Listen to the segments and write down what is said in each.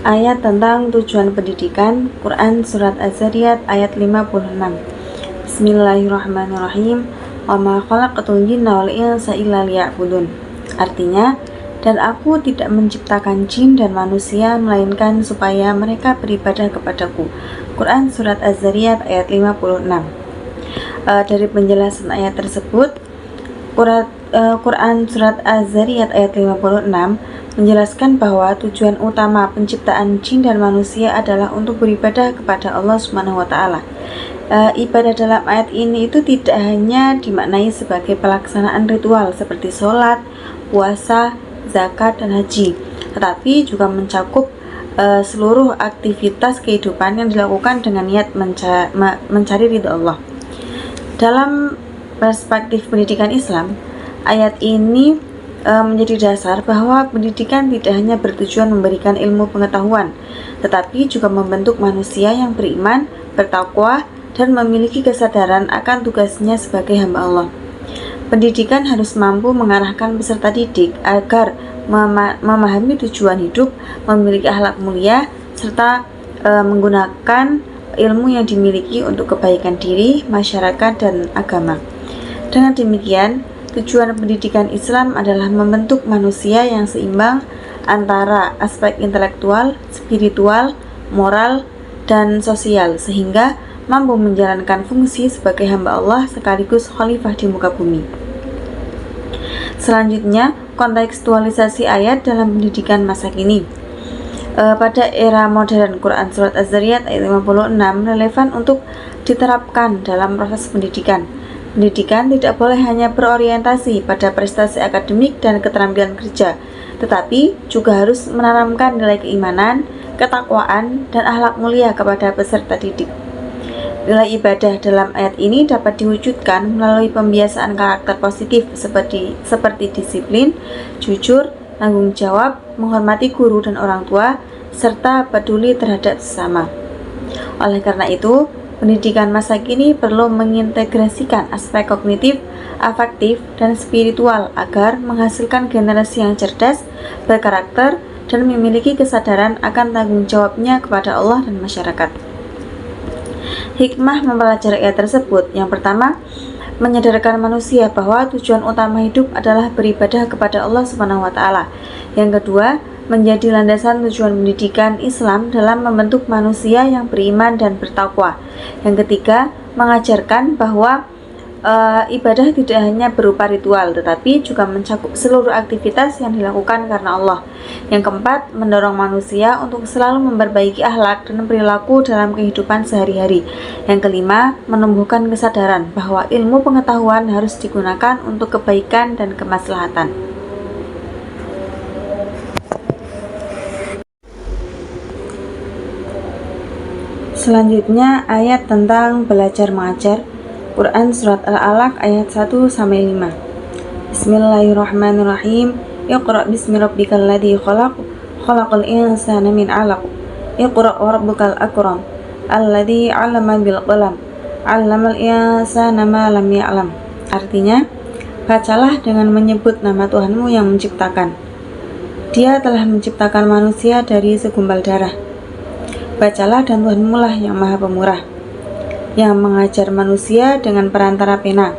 Ayat tentang tujuan pendidikan, Quran Surat Az-Zariyat ayat 56. Bismillahirrahmanirrahim. Wa ma khalaqatul jinna wal insa illa liya'budun. Artinya, dan aku tidak menciptakan jin dan manusia melainkan supaya mereka beribadah kepadaku. Quran Surat Az-Zariyat ayat 56. Dari penjelasan ayat tersebut, Quran Surat Az-Zariyat ayat 56 menjelaskan bahwa tujuan utama penciptaan jin dan manusia adalah untuk beribadah kepada Allah Subhanahu wa taala. Ibadah dalam ayat ini itu tidak hanya dimaknai sebagai pelaksanaan ritual seperti sholat, puasa, zakat, dan haji, tetapi juga mencakup seluruh aktivitas kehidupan yang dilakukan dengan niat mencari ridha Allah. Dalam perspektif pendidikan Islam, ayat ini menjadi dasar bahwa pendidikan tidak hanya bertujuan memberikan ilmu pengetahuan, tetapi juga membentuk manusia yang beriman, bertakwa, dan memiliki kesadaran akan tugasnya sebagai hamba Allah. Pendidikan harus mampu mengarahkan peserta didik agar memahami tujuan hidup, memiliki akhlak mulia, serta menggunakan ilmu yang dimiliki untuk kebaikan diri, masyarakat, dan agama. Dengan demikian, tujuan pendidikan Islam adalah membentuk manusia yang seimbang antara aspek intelektual, spiritual, moral, dan sosial, sehingga mampu menjalankan fungsi sebagai hamba Allah sekaligus khalifah di muka bumi. Selanjutnya, kontekstualisasi ayat dalam pendidikan masa kini. Pada era modern, Quran Surat Az-Zariyat ayat 56 relevan untuk diterapkan dalam proses pendidikan. Pendidikan tidak boleh hanya berorientasi pada prestasi akademik dan keterampilan kerja, tetapi juga harus menanamkan nilai keimanan, ketakwaan, dan akhlak mulia kepada peserta didik. Nilai ibadah dalam ayat ini dapat diwujudkan melalui pembiasaan karakter positif seperti disiplin, jujur, tanggung jawab, menghormati guru dan orang tua, serta peduli terhadap sesama. Oleh karena itu, pendidikan masa kini perlu mengintegrasikan aspek kognitif, afektif, dan spiritual agar menghasilkan generasi yang cerdas, berkarakter, dan memiliki kesadaran akan tanggung jawabnya kepada Allah dan masyarakat. Hikmah mempelajari ayat tersebut. Yang pertama, menyadarkan manusia bahwa tujuan utama hidup adalah beribadah kepada Allah Subhanahu wa taala. Yang kedua, menjadi landasan tujuan pendidikan Islam dalam membentuk manusia yang beriman dan bertakwa. Yang ketiga, mengajarkan bahwa ibadah tidak hanya berupa ritual, tetapi juga mencakup seluruh aktivitas yang dilakukan karena Allah. Yang keempat, mendorong manusia untuk selalu memperbaiki akhlak dan perilaku dalam kehidupan sehari-hari. Yang kelima, menumbuhkan kesadaran bahwa ilmu pengetahuan harus digunakan untuk kebaikan dan kemaslahatan. Selanjutnya, ayat tentang belajar mengajar. Quran Surat Al-Alaq ayat 1-5. Bismillahirrahmanirrahim. Iqra bismi rabbikal ladzi khalaq, khalaqal insana min 'alaq. Iqra wa rabbukal akram, alladzi 'allama bil qalam, 'allamal insana ma lam ya'lam. Artinya, bacalah dengan menyebut nama Tuhanmu yang menciptakan. Dia telah menciptakan manusia dari segumpal darah. Bacalah dan Tuhanmu lah yang maha pemurah, yang mengajar manusia dengan perantara pena.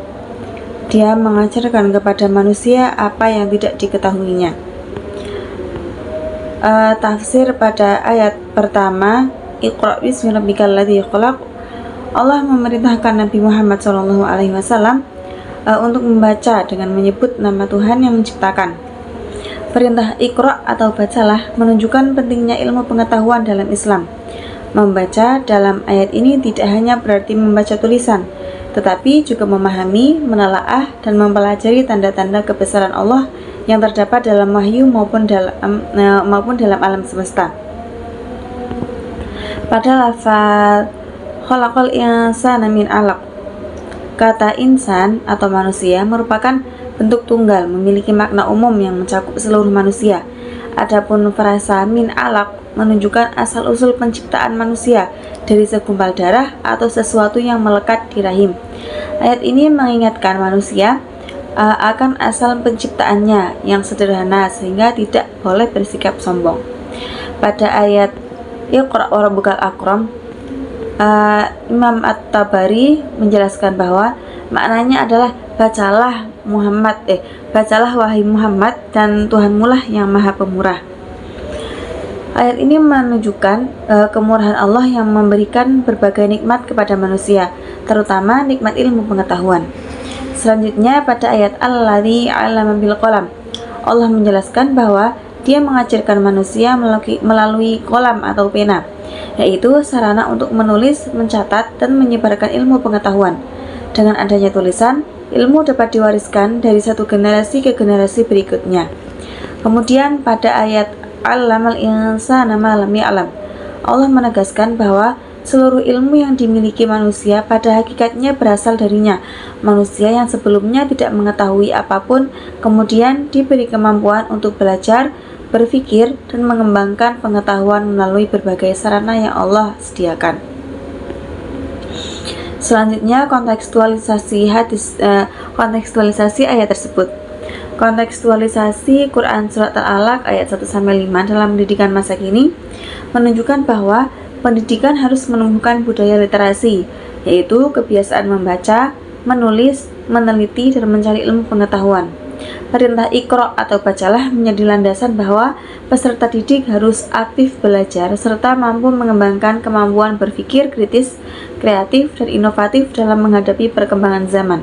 Dia mengajarkan kepada manusia apa yang tidak diketahuinya. Tafsir pada ayat pertama, Iqra bismi rabbikal ladzi khalaq. Allah memerintahkan Nabi Muhammad SAW untuk membaca dengan menyebut nama Tuhan yang menciptakan. Perintah Iqra atau bacalah menunjukkan pentingnya ilmu pengetahuan dalam Islam. Membaca dalam ayat ini tidak hanya berarti membaca tulisan, tetapi juga memahami, menelaah, dan mempelajari tanda-tanda kebesaran Allah yang terdapat dalam wahyu maupun dalam alam semesta. Pada lafaz khalaqal insana min 'alaq, kata insan atau manusia merupakan bentuk tunggal memiliki makna umum yang mencakup seluruh manusia. Adapun frasa min 'alaq menunjukkan asal-usul penciptaan manusia dari segumpal darah atau sesuatu yang melekat di rahim. Ayat ini mengingatkan manusia akan asal penciptaannya yang sederhana sehingga tidak boleh bersikap sombong. Pada ayat Iqra wa rabbukal akram, Imam At-Tabari menjelaskan bahwa maknanya adalah bacalah wahai Muhammad, dan Tuhanmu lah yang maha pemurah. Ayat ini menunjukkan kemurahan Allah yang memberikan berbagai nikmat kepada manusia, terutama nikmat ilmu pengetahuan. Selanjutnya pada ayat Alladzi 'allama bil qalam, Allah menjelaskan bahwa Dia mengajarkan manusia melalui kolam atau pena, yaitu sarana untuk menulis, mencatat, dan menyebarkan ilmu pengetahuan. Dengan adanya tulisan, ilmu dapat diwariskan dari satu generasi ke generasi berikutnya. Kemudian pada ayat Allamal insana ma lam ya'lam, Allah menegaskan bahwa seluruh ilmu yang dimiliki manusia pada hakikatnya berasal darinya. Manusia yang sebelumnya tidak mengetahui apapun, kemudian diberi kemampuan untuk belajar, berpikir, dan mengembangkan pengetahuan melalui berbagai sarana yang Allah sediakan. Selanjutnya kontekstualisasi ayat tersebut. Kontekstualisasi Quran Surat Al-Alaq ayat 1-5 dalam pendidikan masa kini menunjukkan bahwa pendidikan harus menumbuhkan budaya literasi, yaitu kebiasaan membaca, menulis, meneliti, dan mencari ilmu pengetahuan. Perintah Iqra atau bacalah menjadi landasan bahwa peserta didik harus aktif belajar serta mampu mengembangkan kemampuan berpikir kritis, kreatif, dan inovatif dalam menghadapi perkembangan zaman.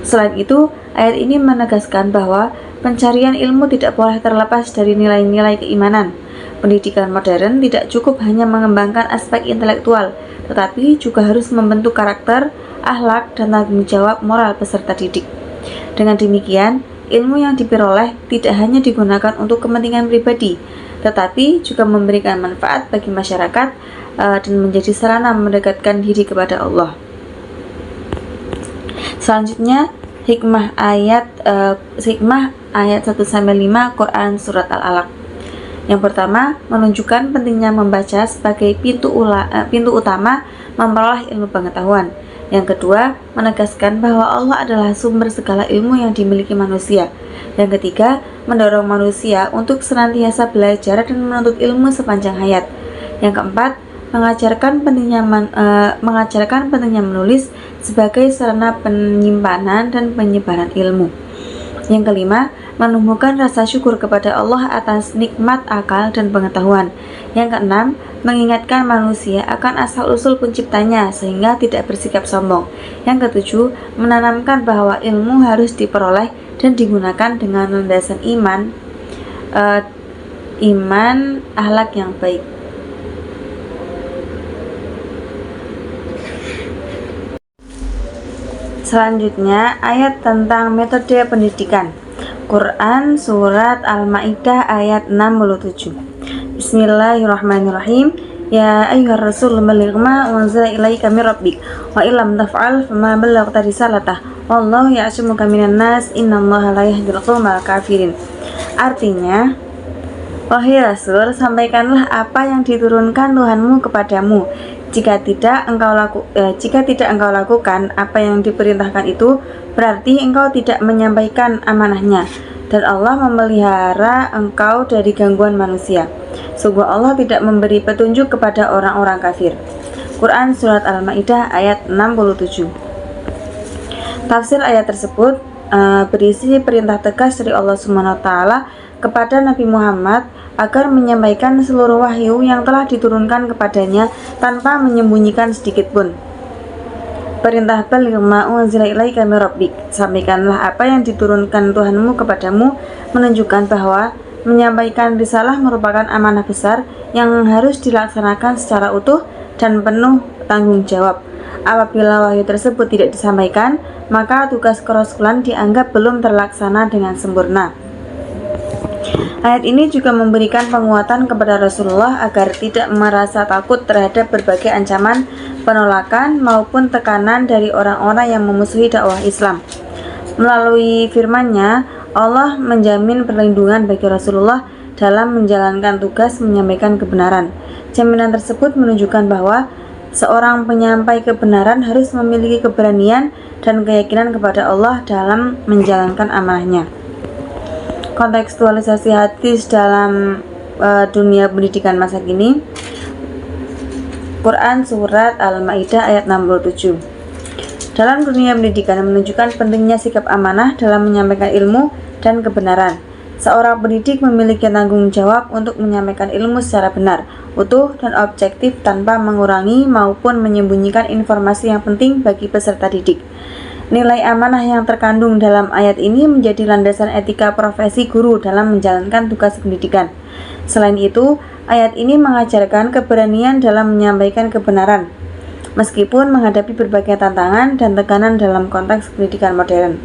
Selain itu, ayat ini menegaskan bahwa pencarian ilmu tidak boleh terlepas dari nilai-nilai keimanan. Pendidikan modern tidak cukup hanya mengembangkan aspek intelektual, tetapi juga harus membentuk karakter, akhlak, dan tanggung jawab moral peserta didik. Dengan demikian, ilmu yang diperoleh tidak hanya digunakan untuk kepentingan pribadi, tetapi juga memberikan manfaat bagi masyarakat dan menjadi sarana mendekatkan diri kepada Allah. Selanjutnya, hikmah ayat 1-5 Quran Surat Al-Alaq. Yang pertama, menunjukkan pentingnya membaca sebagai pintu utama memperoleh ilmu pengetahuan. Yang kedua, menegaskan bahwa Allah adalah sumber segala ilmu yang dimiliki manusia. Yang ketiga, mendorong manusia untuk senantiasa belajar dan menuntut ilmu sepanjang hayat. Yang keempat, mengajarkan pentingnya menulis sebagai sarana penyimpanan dan penyebaran ilmu. Yang kelima, menumbuhkan rasa syukur kepada Allah atas nikmat akal dan pengetahuan. Yang keenam, mengingatkan manusia akan asal-usul penciptanya sehingga tidak bersikap sombong. Yang ketujuh, menanamkan bahwa ilmu harus diperoleh dan digunakan dengan landasan iman, akhlak yang baik. Selanjutnya, ayat tentang metode pendidikan. Quran Surat Al-Ma'idah ayat 67. Bismillahirrahmanirrahim. Ya ayyuhar rasul balligh ma unzila ilaika min rabbik wa illam taf'al fama ballaghta risalatah wallahu ya'simuka minan nas innallaha la yahdil qaumal kafirin. Artinya, wahai Rasul, sampaikanlah apa yang diturunkan Tuhanmu kepadamu. Jika tidak engkau lakukan apa yang diperintahkan itu, berarti engkau tidak menyampaikan amanahnya, dan Allah memelihara engkau dari gangguan manusia. Sungguh Allah tidak memberi petunjuk kepada orang-orang kafir. Quran Surat Al-Ma'idah ayat 67. Tafsir ayat tersebut berisi perintah tegas dari Allah SWT kepada Nabi Muhammad agar menyampaikan seluruh wahyu yang telah diturunkan kepadanya tanpa menyembunyikan sedikit pun. Perintah baligh ma unzila ilaika min rabbik, sampaikanlah apa yang diturunkan Tuhanmu kepadamu, menunjukkan bahwa menyampaikan risalah merupakan amanah besar yang harus dilaksanakan secara utuh dan penuh tanggung jawab. Apabila wahyu tersebut tidak disampaikan, maka tugas kerasulan dianggap belum terlaksana dengan sempurna. Ayat ini juga memberikan penguatan kepada Rasulullah agar tidak merasa takut terhadap berbagai ancaman, penolakan, maupun tekanan dari orang-orang yang memusuhi dakwah Islam. Melalui firman-Nya, Allah menjamin perlindungan bagi Rasulullah dalam menjalankan tugas menyampaikan kebenaran. Jaminan tersebut menunjukkan bahwa seorang penyampai kebenaran harus memiliki keberanian dan keyakinan kepada Allah dalam menjalankan amanahnya. Kontekstualisasi hadis dalam dunia pendidikan masa kini. Quran Surat Al-Ma'idah ayat 67. Dalam dunia pendidikan menunjukkan pentingnya sikap amanah dalam menyampaikan ilmu dan kebenaran. Seorang pendidik memiliki tanggung jawab untuk menyampaikan ilmu secara benar, utuh, dan objektif tanpa mengurangi maupun menyembunyikan informasi yang penting bagi peserta didik. Nilai amanah yang terkandung dalam ayat ini menjadi landasan etika profesi guru dalam menjalankan tugas pendidikan. Selain itu, ayat ini mengajarkan keberanian dalam menyampaikan kebenaran, meskipun menghadapi berbagai tantangan dan tekanan dalam konteks pendidikan modern.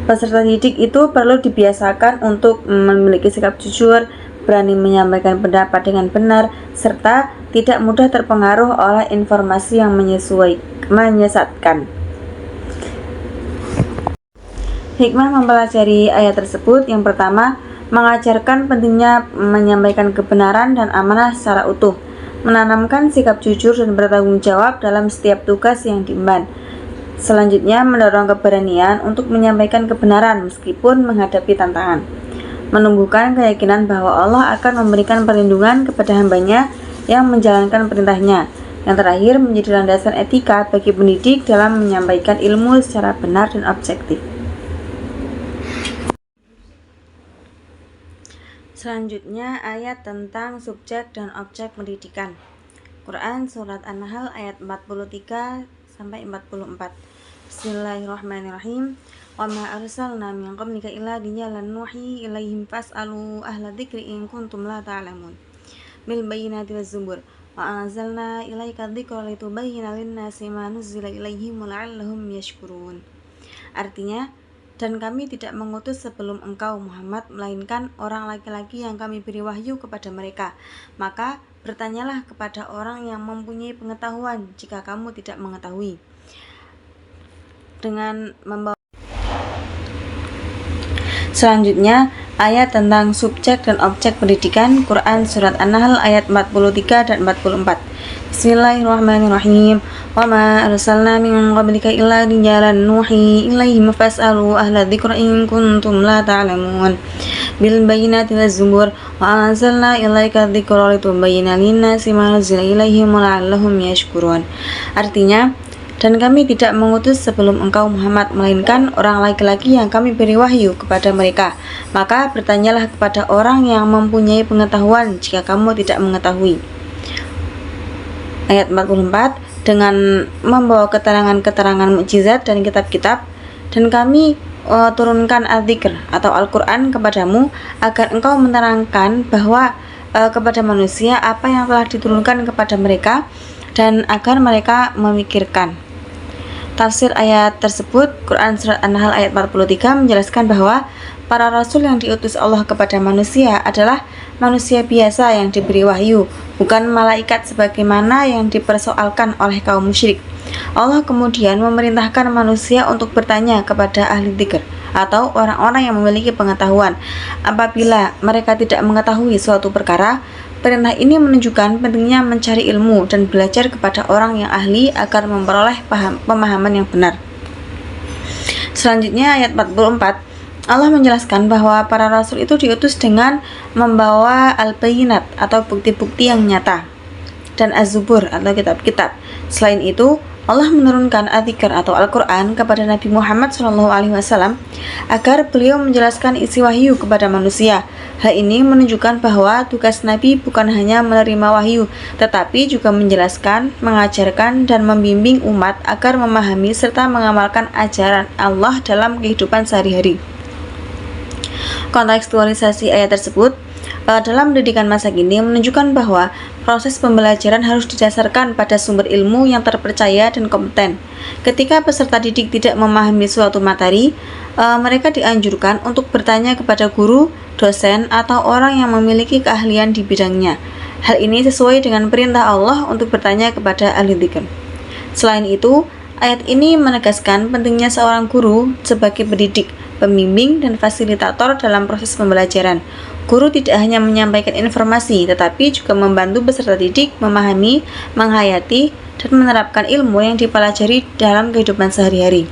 Peserta didik itu perlu dibiasakan untuk memiliki sikap jujur, berani menyampaikan pendapat dengan benar, serta tidak mudah terpengaruh oleh informasi yang menyesatkan. Hikmah mempelajari ayat tersebut: yang pertama, mengajarkan pentingnya menyampaikan kebenaran dan amanah secara utuh, menanamkan sikap jujur dan bertanggung jawab dalam setiap tugas yang diemban. Selanjutnya, mendorong keberanian untuk menyampaikan kebenaran meskipun menghadapi tantangan, menumbuhkan keyakinan bahwa Allah akan memberikan perlindungan kepada hambanya yang menjalankan perintahnya. Yang terakhir, menjadi landasan etika bagi pendidik dalam menyampaikan ilmu secara benar dan objektif. Selanjutnya, ayat tentang subjek dan objek pendidikan. Quran Surat An-Nahl ayat 43-44. Bismillahirrahmanirrahim. Wa ma arsalna min qablika illa rijalan nuhi ilaihim fas'alu ahla dzikri in kuntum la ta'lamun. Bil bayyinati waz zubur wa anzalna ilaika dzikra litubayyana lin-nasi ma nuzila ilaihim la'allahum yashkurun. Artinya, dan kami tidak mengutus sebelum engkau Muhammad melainkan orang laki-laki yang kami beri wahyu kepada mereka. Maka bertanyalah kepada orang yang mempunyai pengetahuan jika kamu tidak mengetahui. Dengan membawa Selanjutnya, ayat tentang subjek dan objek pendidikan. Quran Surat An-Nahl ayat 43 dan 44. Bismillahirrahmanirrahim. Wa ma arsalna min qablika illa rijalan nuhi ilaihim fas'alu ahla dzikri in kuntum la ta'lamun. Bil bayyinati waz zubur wa anzalna ilaika dzikra litubayyana lin-nasi ma nuzila ilaihim la'allahum yashkurun. Artinya, dan kami tidak mengutus sebelum engkau Muhammad melainkan orang laki-laki yang kami beri wahyu kepada mereka. Maka bertanyalah kepada orang yang mempunyai pengetahuan jika kamu tidak mengetahui. Ayat 44, dengan membawa keterangan-keterangan mukjizat dan kitab-kitab, dan kami turunkan al-dzikr atau Al-Quran kepadamu agar engkau menerangkan bahwa kepada manusia apa yang telah diturunkan kepada mereka dan agar mereka memikirkan. Tafsir ayat tersebut, Quran Surat An-Nahl ayat 43 menjelaskan bahwa para rasul yang diutus Allah kepada manusia adalah manusia biasa yang diberi wahyu, bukan malaikat sebagaimana yang dipersoalkan oleh kaum musyrik. Allah kemudian memerintahkan manusia untuk bertanya kepada ahli dzikr atau orang-orang yang memiliki pengetahuan. Apabila mereka tidak mengetahui suatu perkara, perintah ini menunjukkan pentingnya mencari ilmu dan belajar kepada orang yang ahli agar memperoleh pemahaman yang benar. Selanjutnya ayat 44, Allah menjelaskan bahwa para rasul itu diutus dengan membawa al-bayyinat atau bukti-bukti yang nyata dan az-zubur atau kitab-kitab. Selain itu, Allah menurunkan al-dzikr atau Al-Quran kepada Nabi Muhammad SAW agar beliau menjelaskan isi wahyu kepada manusia. Hal ini menunjukkan bahwa tugas Nabi bukan hanya menerima wahyu, tetapi juga menjelaskan, mengajarkan, dan membimbing umat agar memahami serta mengamalkan ajaran Allah dalam kehidupan sehari-hari. Kontekstualisasi ayat tersebut dalam pendidikan masa kini menunjukkan bahwa proses pembelajaran harus didasarkan pada sumber ilmu yang terpercaya dan kompeten. Ketika peserta didik tidak memahami suatu materi, mereka dianjurkan untuk bertanya kepada guru, dosen, atau orang yang memiliki keahlian di bidangnya. Hal ini sesuai dengan perintah Allah untuk bertanya kepada ahli dzikr. Selain itu, ayat ini menegaskan pentingnya seorang guru sebagai pendidik, pembimbing, dan fasilitator dalam proses pembelajaran. Guru tidak hanya menyampaikan informasi, tetapi juga membantu peserta didik memahami, menghayati, dan menerapkan ilmu yang dipelajari dalam kehidupan sehari-hari.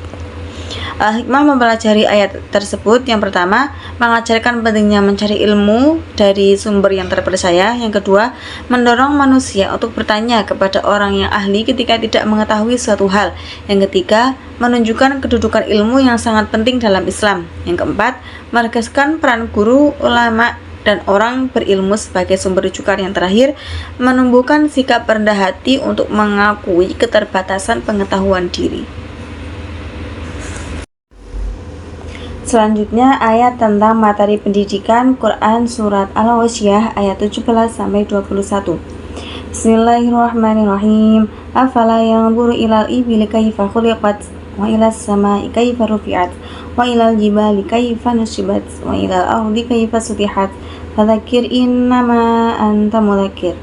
Hikmah mempelajari ayat tersebut, yang pertama, mengajarkan pentingnya mencari ilmu dari sumber yang terpercaya. Yang kedua, mendorong manusia untuk bertanya kepada orang yang ahli ketika tidak mengetahui suatu hal. Yang ketiga, menunjukkan kedudukan ilmu yang sangat penting dalam Islam. Yang keempat, menegaskan peran guru, ulama, dan orang berilmu sebagai sumber rujukan. Yang terakhir, menumbuhkan sikap rendah hati untuk mengakui keterbatasan pengetahuan diri. Selanjutnya, ayat tentang materi pendidikan Quran surat Al-Ghasyiyah ayat 17-21. Bismillahirrahmanirrahim. Afala yanzuru ilal ibili kaifa khuliqat wa ilas samai kaifa rufi'at wa ilal jibali kaifa nusibat wa ilal ardi kaifa sutihat fadzakir innama anta mudzakir.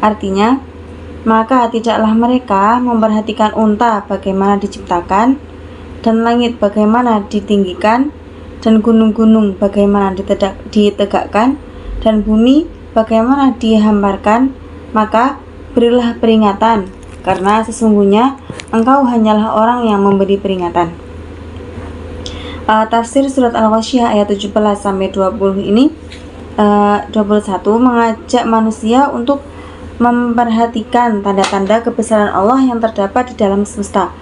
Artinya, maka tidaklah mereka memperhatikan unta bagaimana diciptakan, dan langit bagaimana ditinggikan, dan gunung-gunung bagaimana ditegakkan, dan bumi bagaimana dihamparkan, maka berilah peringatan, karena sesungguhnya engkau hanyalah orang yang memberi peringatan. Tafsir surat Al-Ghasyiyah ayat 17-20 ini 21 mengajak manusia untuk memperhatikan tanda-tanda kebesaran Allah yang terdapat di dalam semesta.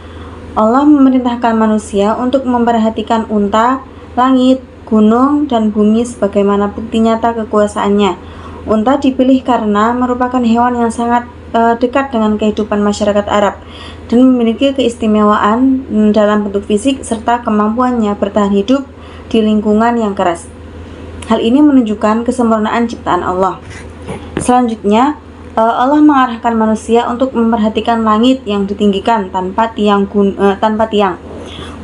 Allah memerintahkan manusia untuk memperhatikan unta, langit, gunung, dan bumi sebagaimana bukti nyata kekuasaannya. Unta dipilih karena merupakan hewan yang sangat dekat dengan kehidupan masyarakat Arab dan memiliki keistimewaan dalam bentuk fisik serta kemampuannya bertahan hidup di lingkungan yang keras. Hal ini menunjukkan kesempurnaan ciptaan Allah. Selanjutnya, Allah mengarahkan manusia untuk memperhatikan langit yang ditinggikan tanpa tiang,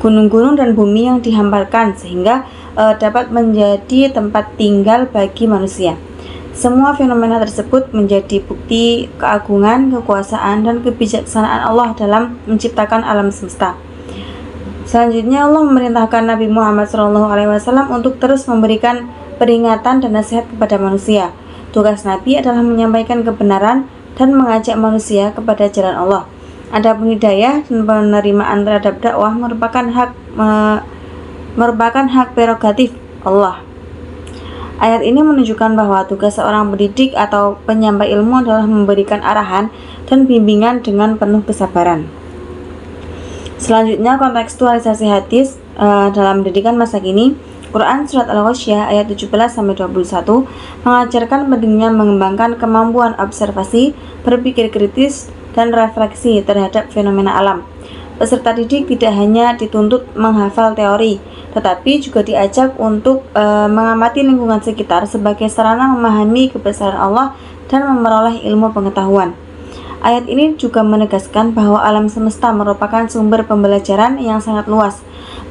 gunung-gunung dan bumi yang dihamparkan sehingga dapat menjadi tempat tinggal bagi manusia. Semua fenomena tersebut menjadi bukti keagungan, kekuasaan, dan kebijaksanaan Allah dalam menciptakan alam semesta. Selanjutnya, Allah memerintahkan Nabi Muhammad SAW untuk terus memberikan peringatan dan nasihat kepada manusia. Tugas Nabi adalah menyampaikan kebenaran dan mengajak manusia kepada jalan Allah. Adapun hidayah dan penerimaan terhadap dakwah merupakan hak prerogatif Allah. Ayat ini menunjukkan bahwa tugas seorang pendidik atau penyampai ilmu adalah memberikan arahan dan bimbingan dengan penuh kesabaran. Selanjutnya, kontekstualisasi hadis dalam pendidikan masa kini. Quran surat Al-Ghasyiyah ayat 17-21 mengajarkan pentingnya mengembangkan kemampuan observasi, berpikir kritis, dan refleksi terhadap fenomena alam. Peserta didik tidak hanya dituntut menghafal teori, tetapi juga diajak untuk mengamati lingkungan sekitar sebagai sarana memahami kebesaran Allah dan memperoleh ilmu pengetahuan. Ayat ini juga menegaskan bahwa alam semesta merupakan sumber pembelajaran yang sangat luas.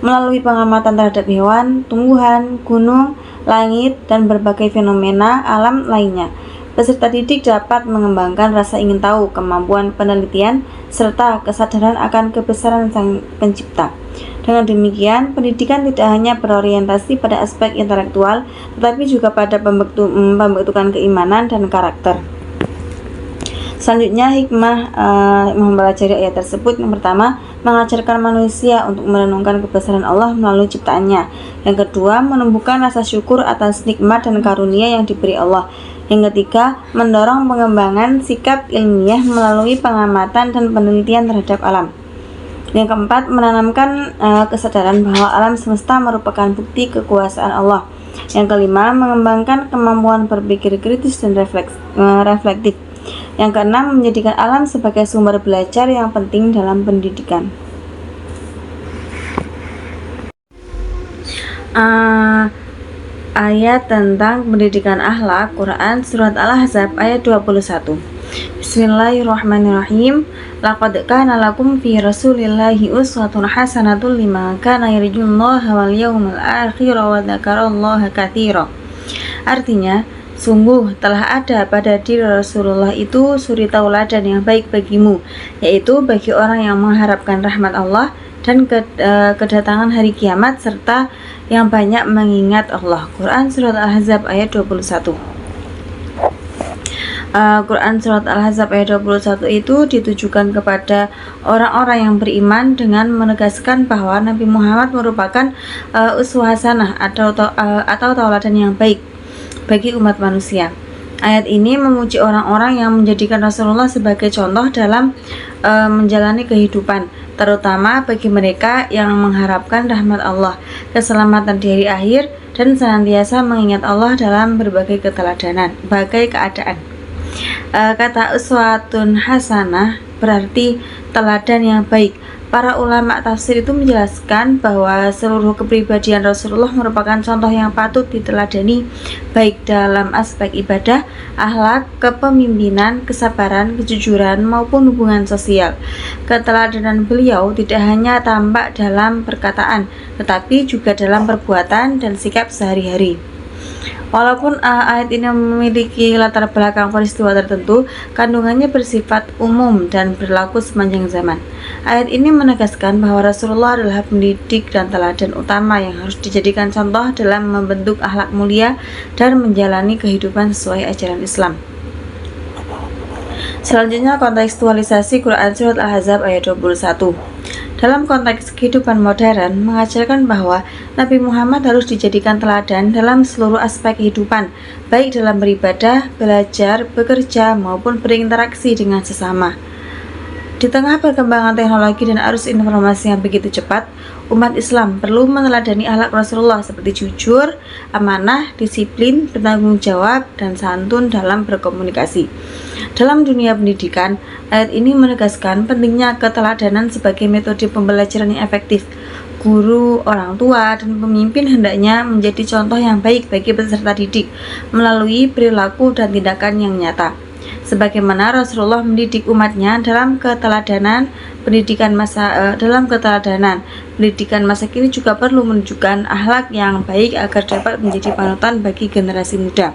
Melalui pengamatan terhadap hewan, tumbuhan, gunung, langit, dan berbagai fenomena alam lainnya, peserta didik dapat mengembangkan rasa ingin tahu, kemampuan penelitian, serta kesadaran akan kebesaran Sang Pencipta. Dengan demikian, pendidikan tidak hanya berorientasi pada aspek intelektual, tetapi juga pada pembentukan keimanan dan karakter. Selanjutnya, hikmah mempelajari ayat tersebut. Yang pertama, mengajarkan manusia untuk merenungkan kebesaran Allah melalui ciptaannya. Yang kedua, menumbuhkan rasa syukur atas nikmat dan karunia yang diberi Allah. Yang ketiga, mendorong pengembangan sikap ilmiah melalui pengamatan dan penelitian terhadap alam. Yang keempat, menanamkan kesadaran bahwa alam semesta merupakan bukti kekuasaan Allah. Yang kelima, mengembangkan kemampuan berpikir kritis dan reflektif. Yang keenam, menjadikan alam sebagai sumber belajar yang penting dalam pendidikan. Ayat tentang pendidikan akhlak Quran surat Al-Ahzab ayat 21. Bismillahirrahmanirrahim. Laqad kana lakum fi Rasulillahi uswatun hasanatun liman kana yarjullaha wal yawmal akhir wa dzakarallaha katsira. Artinya, sungguh telah ada pada diri Rasulullah itu suri tauladan yang baik bagimu, yaitu bagi orang yang mengharapkan rahmat Allah dan kedatangan hari kiamat serta yang banyak mengingat Allah. Quran surat Al-Ahzab ayat 21. Quran Surat Al-Ahzab ayat 21 itu ditujukan kepada orang-orang yang beriman dengan menegaskan bahwa Nabi Muhammad merupakan uswah hasanah atau tauladan yang baik bagi umat manusia. Ayat ini memuji orang-orang yang menjadikan Rasulullah sebagai contoh dalam menjalani kehidupan, terutama bagi mereka yang mengharapkan rahmat Allah, keselamatan di hari akhir, dan senantiasa mengingat Allah dalam berbagai keadaan. Kata uswatun hasanah berarti teladan yang baik. Para ulama tafsir itu menjelaskan bahwa seluruh kepribadian Rasulullah merupakan contoh yang patut diteladani, baik dalam aspek ibadah, akhlak, kepemimpinan, kesabaran, kejujuran, maupun hubungan sosial. Keteladanan beliau tidak hanya tampak dalam perkataan, tetapi juga dalam perbuatan dan sikap sehari-hari. Walaupun ayat ini memiliki latar belakang peristiwa tertentu, kandungannya bersifat umum dan berlaku sepanjang zaman. Ayat ini menegaskan bahwa Rasulullah adalah pendidik dan teladan utama yang harus dijadikan contoh dalam membentuk akhlak mulia dan menjalani kehidupan sesuai ajaran Islam. Selanjutnya, kontekstualisasi Quran Surat Al-Ahzab ayat 21. Dalam konteks kehidupan modern, mengajarkan bahwa Nabi Muhammad harus dijadikan teladan dalam seluruh aspek kehidupan, baik dalam beribadah, belajar, bekerja, maupun berinteraksi dengan sesama. Di tengah perkembangan teknologi dan arus informasi yang begitu cepat, umat Islam perlu meneladani akhlak Rasulullah seperti jujur, amanah, disiplin, bertanggung jawab, dan santun dalam berkomunikasi. Dalam dunia pendidikan, ayat ini menegaskan pentingnya keteladanan sebagai metode pembelajaran yang efektif. Guru, orang tua, dan pemimpin hendaknya menjadi contoh yang baik bagi peserta didik melalui perilaku dan tindakan yang nyata. Sebagaimana Rasulullah mendidik umatnya dalam keteladanan pendidikan masa kini juga perlu menunjukkan akhlak yang baik agar dapat menjadi panutan bagi generasi muda.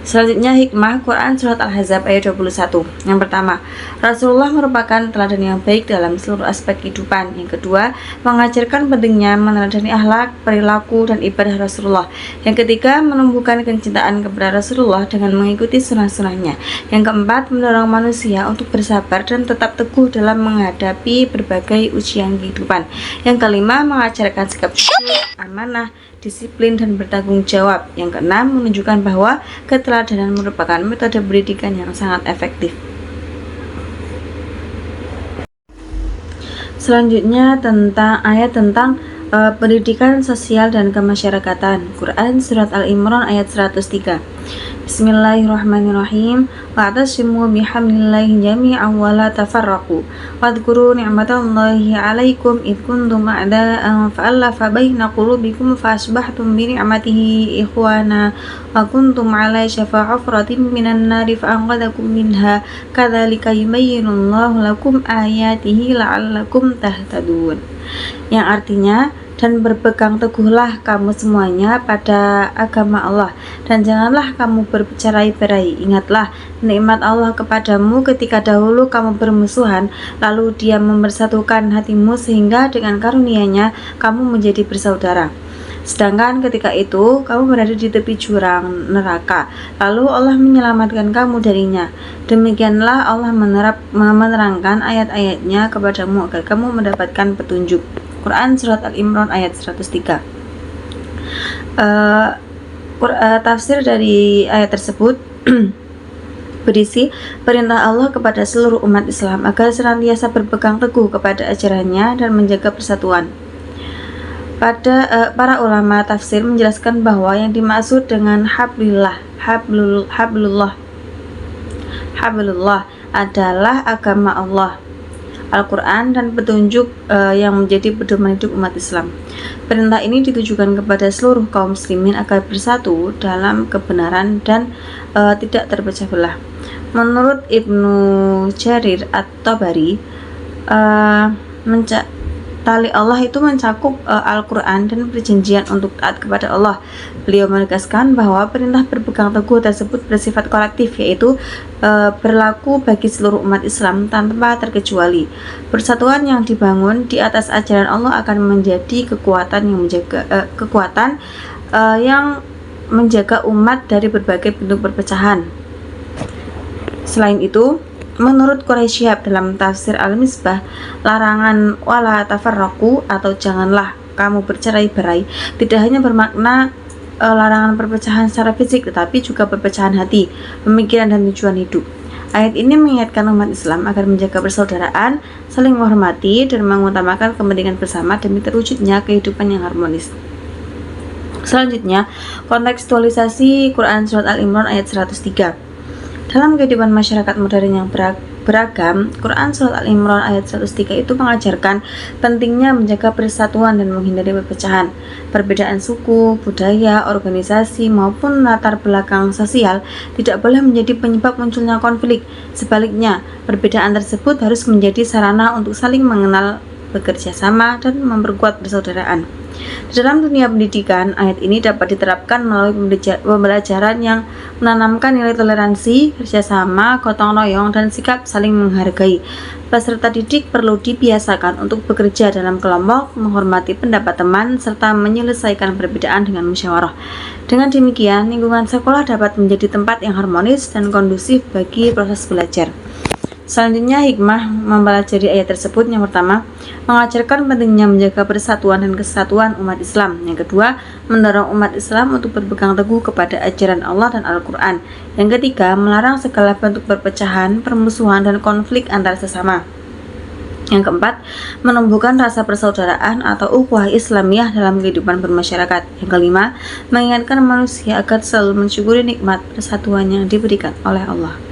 Selanjutnya, hikmah Quran Surat Al-Ahzab ayat 21. Yang pertama, Rasulullah merupakan teladan yang baik dalam seluruh aspek kehidupan. Yang kedua, mengajarkan pentingnya meneladani akhlak, perilaku, dan ibadah Rasulullah. Yang ketiga, menumbuhkan kecintaan kepada Rasulullah dengan mengikuti sunnah-sunnahnya. Yang keempat, mendorong manusia untuk bersabar dan tetap teguh dalam menghadapi berbagai ujian kehidupan. Yang kelima, mengajarkan sikap jujur, amanah, disiplin, dan bertanggung jawab. Yang keenam, menunjukkan bahwa keteladanan merupakan metode pendidikan yang sangat efektif. Selanjutnya tentang pendidikan sosial dan kemasyarakatan. Quran Surat Al-Imran ayat 103. Bismillahirrahmanirrahim. Wa'tasimu bihablillahi jami'an wa la tafarraqu. Wadhkuru ni'matallahi 'alaikum id kuntum a'da'an fa'alafa baina qulubikum fa'asbahtum bi ni'matihi ikhwana wa kuntum 'ala syafa hufratin minan nari fa'anqadhakum minha kadzalika yubayyinullahu lakum ayatihi la'allakum tahtadun. Yang artinya, dan berpegang teguhlah kamu semuanya pada agama Allah, dan janganlah kamu bercerai-berai. Ingatlah nikmat Allah kepadamu ketika dahulu kamu bermusuhan, lalu Dia mempersatukan hatimu sehingga dengan karunia-Nya kamu menjadi bersaudara. Sedangkan ketika itu kamu berada di tepi jurang neraka, lalu Allah menyelamatkan kamu darinya. Demikianlah Allah menerangkan ayat-ayatnya kepadamu agar kamu mendapatkan petunjuk. Quran Surat Al-Imran ayat 103. Tafsir dari ayat tersebut berisi perintah Allah kepada seluruh umat Islam agar senantiasa berpegang teguh kepada ajarannya dan menjaga persatuan. Para ulama tafsir menjelaskan bahwa yang dimaksud dengan hablullah adalah agama Allah, Al-Quran, dan petunjuk yang menjadi pedoman hidup umat Islam. Perintah ini ditujukan kepada seluruh kaum muslimin agar bersatu dalam kebenaran dan tidak terpecah belah. Menurut Ibnu Jarir At-Tabari, tali Allah itu mencakup Al-Quran dan perjanjian untuk taat kepada Allah. Beliau menegaskan bahwa perintah berpegang teguh tersebut bersifat kolektif, yaitu berlaku bagi seluruh umat Islam tanpa terkecuali. Persatuan yang dibangun di atas ajaran Allah akan menjadi kekuatan yang menjaga umat dari berbagai bentuk perpecahan. Selain itu, menurut Quraisy Shihab dalam tafsir Al-Misbah, larangan wala tafarraqu atau janganlah kamu bercerai-berai tidak hanya bermakna larangan perpecahan secara fisik, tetapi juga perpecahan hati, pemikiran, dan tujuan hidup. Ayat ini mengingatkan umat Islam agar menjaga persaudaraan, saling menghormati, dan mengutamakan kepentingan bersama demi terwujudnya kehidupan yang harmonis. Selanjutnya, kontekstualisasi Quran Surat Al-Imran ayat 103. Dalam kehidupan masyarakat modern yang beragam, Quran Surat Al-Imran ayat 103 itu mengajarkan pentingnya menjaga persatuan dan menghindari perpecahan. Perbedaan suku, budaya, organisasi, maupun latar belakang sosial tidak boleh menjadi penyebab munculnya konflik. Sebaliknya, perbedaan tersebut harus menjadi sarana untuk saling mengenal, bekerja sama, dan memperkuat persaudaraan. Di dalam dunia pendidikan, ayat ini dapat diterapkan melalui pembelajaran yang menanamkan nilai toleransi, kerjasama, gotong royong, dan sikap saling menghargai. Peserta didik perlu dibiasakan untuk bekerja dalam kelompok, menghormati pendapat teman, serta menyelesaikan perbedaan dengan musyawarah. Dengan demikian, lingkungan sekolah dapat menjadi tempat yang harmonis dan kondusif bagi proses belajar. Selanjutnya, hikmah mempelajari ayat tersebut. Yang pertama, mengajarkan pentingnya menjaga persatuan dan kesatuan umat Islam. Yang kedua, mendorong umat Islam untuk berpegang teguh kepada ajaran Allah dan Al-Quran. Yang ketiga, melarang segala bentuk perpecahan, permusuhan, dan konflik antar sesama. Yang keempat, menumbuhkan rasa persaudaraan atau ukhuwah Islamiyah dalam kehidupan bermasyarakat. Yang kelima, mengingatkan manusia agar selalu mensyukuri nikmat persatuan yang diberikan oleh Allah.